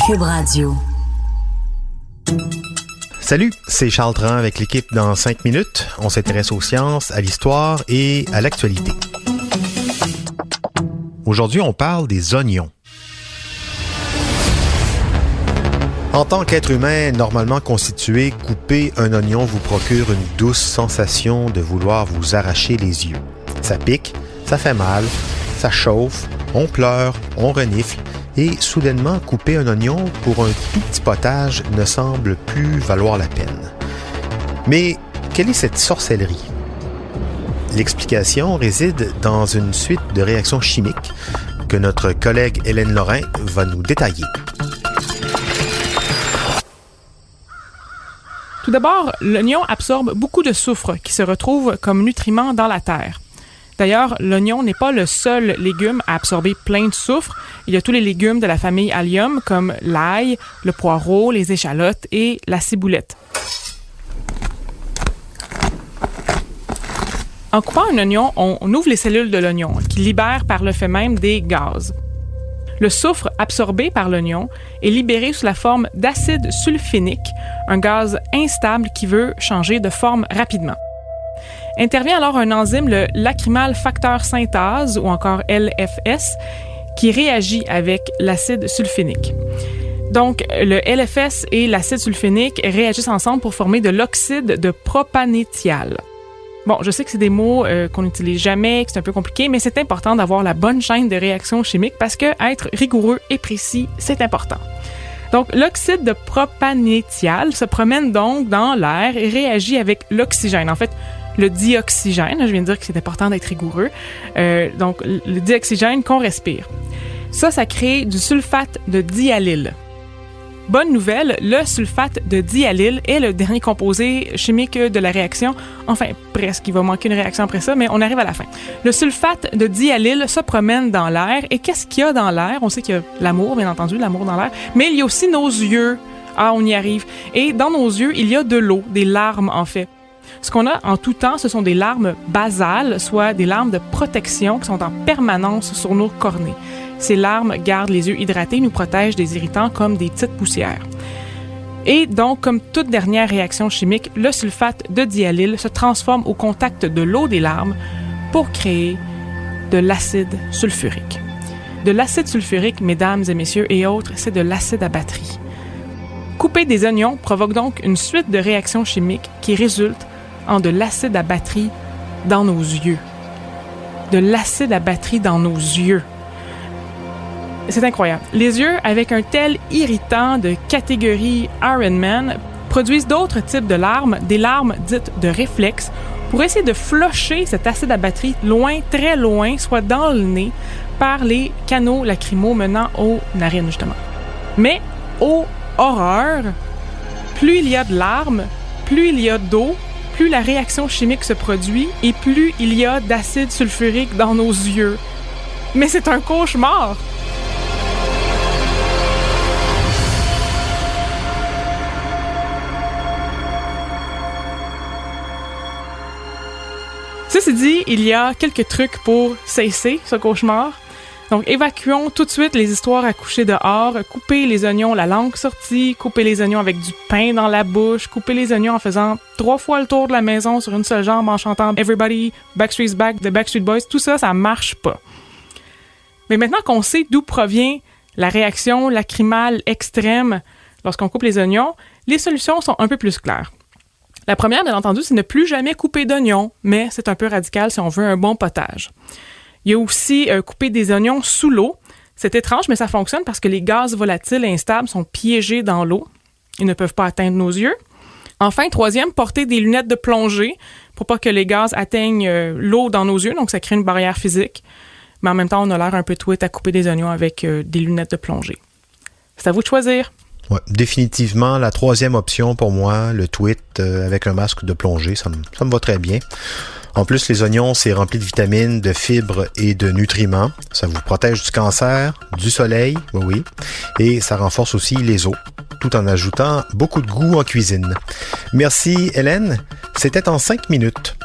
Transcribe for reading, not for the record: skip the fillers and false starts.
Cube Radio. Salut, c'est Charles Tran avec l'équipe dans 5 minutes. On s'intéresse aux sciences, à l'histoire et à l'actualité. Aujourd'hui, on parle des oignons. En tant qu'être humain normalement constitué, couper un oignon vous procure une douce sensation de vouloir vous arracher les yeux. Ça pique, ça fait mal, ça chauffe, on pleure, on renifle. Et soudainement, couper un oignon pour un tout petit potage ne semble plus valoir la peine. Mais quelle est cette sorcellerie? L'explication réside dans une suite de réactions chimiques que notre collègue Hélène Lorrain va nous détailler. Tout d'abord, l'oignon absorbe beaucoup de soufre qui se retrouve comme nutriment dans la terre. D'ailleurs, l'oignon n'est pas le seul légume à absorber plein de soufre. Il y a tous les légumes de la famille Allium comme l'ail, le poireau, les échalotes et la ciboulette. En coupant un oignon, on ouvre les cellules de l'oignon qui libèrent par le fait même des gaz. Le soufre absorbé par l'oignon est libéré sous la forme d'acide sulfinique, un gaz instable qui veut changer de forme rapidement. Intervient alors un enzyme, le lacrymal facteur synthase, ou encore LFS, qui réagit avec l'acide sulfinique. Donc, le LFS et l'acide sulfinique réagissent ensemble pour former de l'oxyde de propanéthial. Bon, je sais que c'est des mots qu'on n'utilise jamais, que c'est un peu compliqué, mais c'est important d'avoir la bonne chaîne de réaction chimique parce que être rigoureux et précis, c'est important. Donc, l'oxyde de propanéthial se promène donc dans l'air et réagit avec l'oxygène. En fait, le dioxygène, je viens de dire que c'est important d'être rigoureux, donc le dioxygène qu'on respire. Ça crée du sulfate de diallyle. Bonne nouvelle, le sulfate de diallyle est le dernier composé chimique de la réaction. Enfin, presque, il va manquer une réaction après ça, mais on arrive à la fin. Le sulfate de diallyle se promène dans l'air. Et qu'est-ce qu'il y a dans l'air? On sait qu'il y a l'amour, bien entendu, l'amour dans l'air, mais il y a aussi nos yeux. Ah, on y arrive. Et dans nos yeux, il y a de l'eau, des larmes en fait. Ce qu'on a en tout temps, ce sont des larmes basales, soit des larmes de protection qui sont en permanence sur nos cornées. Ces larmes gardent les yeux hydratés et nous protègent des irritants comme des petites poussières. Et donc, comme toute dernière réaction chimique, le sulfate de diallyle se transforme au contact de l'eau des larmes pour créer de l'acide sulfurique. De l'acide sulfurique, mesdames et messieurs et autres, c'est de l'acide à batterie. Couper des oignons provoque donc une suite de réactions chimiques qui résultent en de l'acide à batterie dans nos yeux. De l'acide à batterie dans nos yeux. C'est incroyable. Les yeux, avec un tel irritant de catégorie Iron Man, produisent d'autres types de larmes, des larmes dites de réflexe, pour essayer de flusher cet acide à batterie loin, très loin, soit dans le nez, par les canaux lacrymaux menant aux narines, justement. Mais, ô horreur, plus il y a de larmes, plus il y a d'eau, plus la réaction chimique se produit et plus il y a d'acide sulfurique dans nos yeux. Mais c'est un cauchemar! Ceci dit, il y a quelques trucs pour cesser ce cauchemar. Donc, évacuons tout de suite les histoires à coucher dehors, couper les oignons la langue sortie, couper les oignons avec du pain dans la bouche, couper les oignons en faisant 3 fois le tour de la maison sur une seule jambe en chantant « Everybody, Backstreet's Back » de Backstreet Boys. Tout ça, ça marche pas. Mais maintenant qu'on sait d'où provient la réaction lacrymale extrême lorsqu'on coupe les oignons, les solutions sont un peu plus claires. La première, bien entendu, c'est ne plus jamais couper d'oignons, mais c'est un peu radical si on veut un bon potage. Il y a aussi couper des oignons sous l'eau. C'est étrange, mais ça fonctionne parce que les gaz volatiles et instables sont piégés dans l'eau. Ils ne peuvent pas atteindre nos yeux. Enfin, troisième, porter des lunettes de plongée pour pas que les gaz atteignent l'eau dans nos yeux, donc ça crée une barrière physique. Mais en même temps, on a l'air un peu tweet à couper des oignons avec des lunettes de plongée. C'est à vous de choisir. Ouais, définitivement, la troisième option pour moi, le tweet avec un masque de plongée, ça me va très bien. En plus, les oignons, c'est rempli de vitamines, de fibres et de nutriments. Ça vous protège du cancer, du soleil, oui, et ça renforce aussi les os, tout en ajoutant beaucoup de goût en cuisine. Merci Hélène, c'était en 5 minutes.